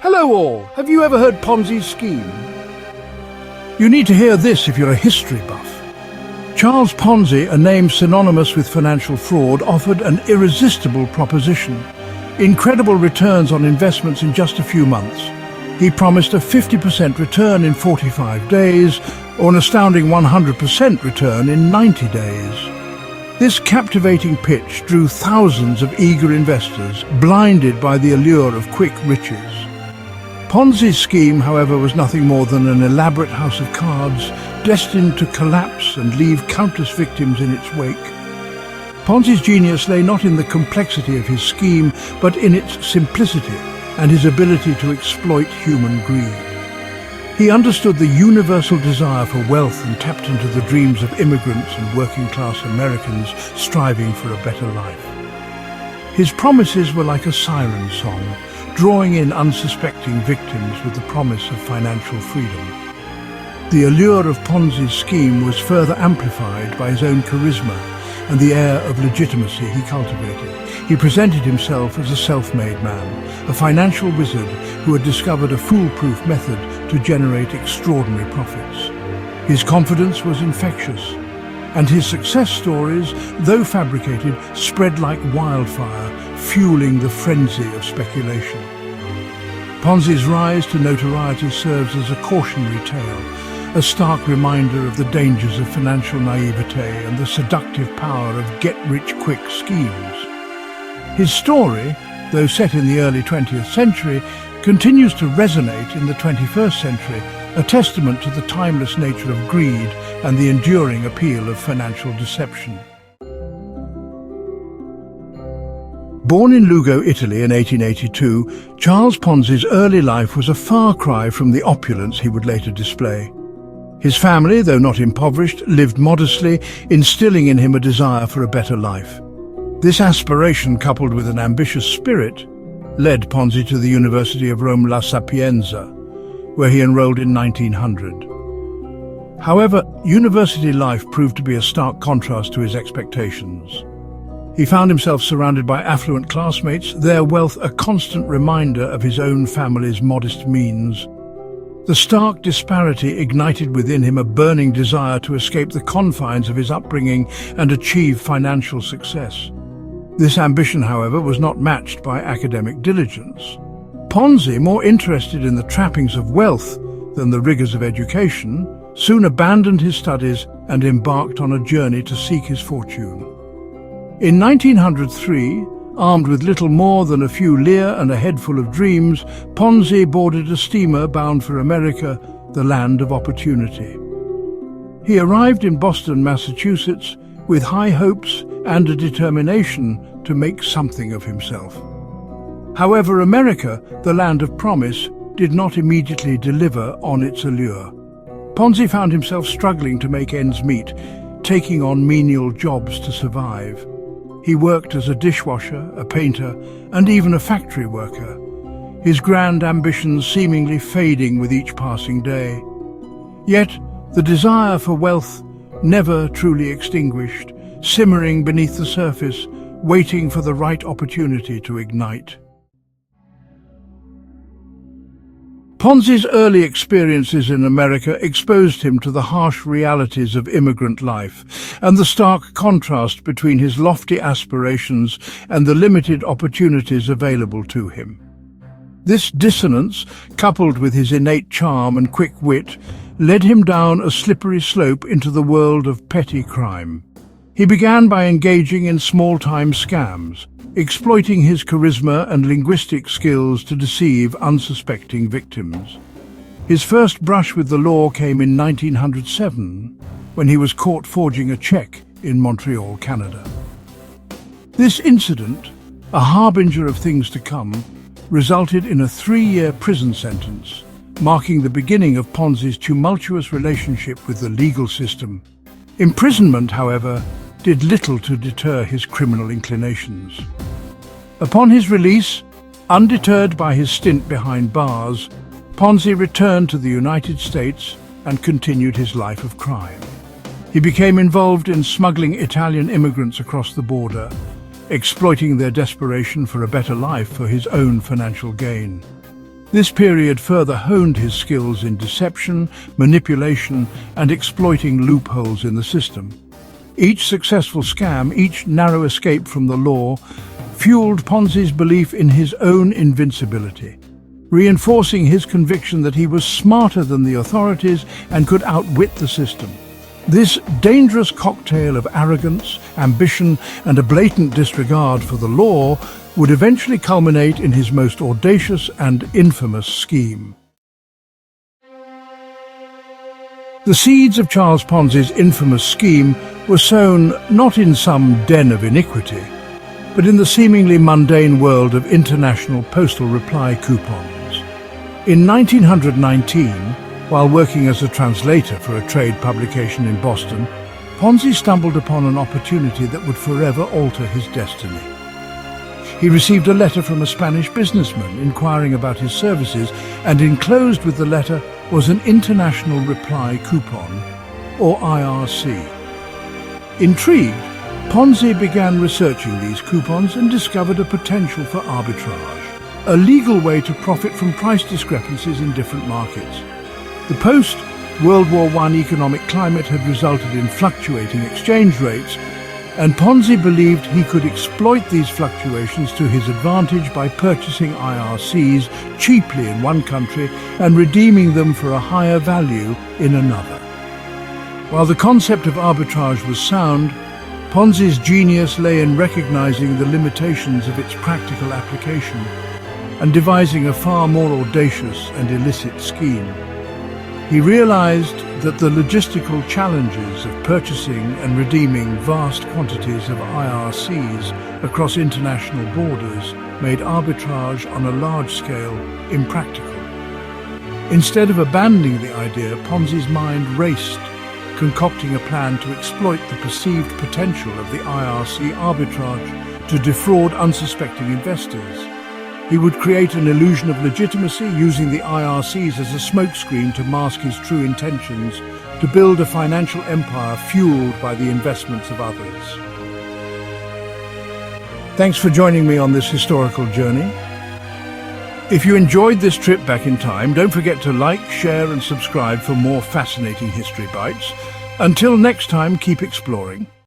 Hello all! Have you ever heard Ponzi's scheme? You need to hear this if you're a history buff. Charles Ponzi, a name synonymous with financial fraud, offered an irresistible proposition. Incredible returns on investments in just a few months. He promised a 50% return in 45 days, or an astounding 100% return in 90 days. This captivating pitch drew thousands of eager investors, blinded by the allure of quick riches. Ponzi's scheme, however, was nothing more than an elaborate house of cards destined to collapse and leave countless victims in its wake. Ponzi's genius lay not in the complexity of his scheme, but in its simplicity and his ability to exploit human greed. He understood the universal desire for wealth and tapped into the dreams of immigrants and working-class Americans striving for a better life. His promises were like a siren song, drawing in unsuspecting victims with the promise of financial freedom. The allure of Ponzi's scheme was further amplified by his own charisma and the air of legitimacy he cultivated. He presented himself as a self-made man, a financial wizard who had discovered a foolproof method to generate extraordinary profits. His confidence was infectious, and his success stories, though fabricated, spread like wildfire, fueling the frenzy of speculation. Ponzi's rise to notoriety serves as a cautionary tale, a stark reminder of the dangers of financial naivete and the seductive power of get-rich-quick schemes. His story, though set in the early 20th century, continues to resonate in the 21st century, a testament to the timeless nature of greed and the enduring appeal of financial deception. Born in Lugo, Italy in 1882, Charles Ponzi's early life was a far cry from the opulence he would later display. His family, though not impoverished, lived modestly, instilling in him a desire for a better life. This aspiration, coupled with an ambitious spirit, led Ponzi to the University of Rome La Sapienza, where he enrolled in 1900. However, university life proved to be a stark contrast to his expectations. He found himself surrounded by affluent classmates, their wealth a constant reminder of his own family's modest means. The stark disparity ignited within him a burning desire to escape the confines of his upbringing and achieve financial success. This ambition, however, was not matched by academic diligence. Ponzi, more interested in the trappings of wealth than the rigors of education, soon abandoned his studies and embarked on a journey to seek his fortune. In 1903, armed with little more than a few lire and a head full of dreams, Ponzi boarded a steamer bound for America, the land of opportunity. He arrived in Boston, Massachusetts, with high hopes and a determination to make something of himself. However, America, the land of promise, did not immediately deliver on its allure. Ponzi found himself struggling to make ends meet, taking on menial jobs to survive. He worked as a dishwasher, a painter, and even a factory worker, his grand ambitions seemingly fading with each passing day. Yet, the desire for wealth never truly extinguished, simmering beneath the surface, waiting for the right opportunity to ignite. Ponzi's early experiences in America exposed him to the harsh realities of immigrant life and the stark contrast between his lofty aspirations and the limited opportunities available to him. This dissonance, coupled with his innate charm and quick wit, led him down a slippery slope into the world of petty crime. He began by engaging in small-time scams, exploiting his charisma and linguistic skills to deceive unsuspecting victims. His first brush with the law came in 1907, when he was caught forging a check in Montreal, Canada. This incident, a harbinger of things to come, resulted in a 3-year prison sentence, marking the beginning of Ponzi's tumultuous relationship with the legal system. Imprisonment, however, did little to deter his criminal inclinations. Upon his release, undeterred by his stint behind bars, Ponzi returned to the United States and continued his life of crime. He became involved in smuggling Italian immigrants across the border, exploiting their desperation for a better life for his own financial gain. This period further honed his skills in deception, manipulation, and exploiting loopholes in the system. Each successful scam, each narrow escape from the law, fueled Ponzi's belief in his own invincibility, reinforcing his conviction that he was smarter than the authorities and could outwit the system. This dangerous cocktail of arrogance, ambition, and a blatant disregard for the law would eventually culminate in his most audacious and infamous scheme. The seeds of Charles Ponzi's infamous scheme were sown not in some den of iniquity, but in the seemingly mundane world of international postal reply coupons. In 1919, while working as a translator for a trade publication in Boston, Ponzi stumbled upon an opportunity that would forever alter his destiny. He received a letter from a Spanish businessman inquiring about his services, and enclosed with the letter was an international reply coupon, or IRC. Intrigued, Ponzi began researching these coupons and discovered a potential for arbitrage, a legal way to profit from price discrepancies in different markets. The post-World War I economic climate had resulted in fluctuating exchange rates, and Ponzi believed he could exploit these fluctuations to his advantage by purchasing IRCs cheaply in one country and redeeming them for a higher value in another. While the concept of arbitrage was sound, Ponzi's genius lay in recognizing the limitations of its practical application and devising a far more audacious and illicit scheme. He realized that the logistical challenges of purchasing and redeeming vast quantities of IRCs across international borders made arbitrage on a large scale impractical. Instead of abandoning the idea, Ponzi's mind raced, concocting a plan to exploit the perceived potential of the IRC arbitrage to defraud unsuspecting investors. He would create an illusion of legitimacy, using the IRCs as a smokescreen to mask his true intentions, to build a financial empire fueled by the investments of others. Thanks for joining me on this historical journey. If you enjoyed this trip back in time, don't forget to like, share, and subscribe for more fascinating history bites. Until next time, keep exploring.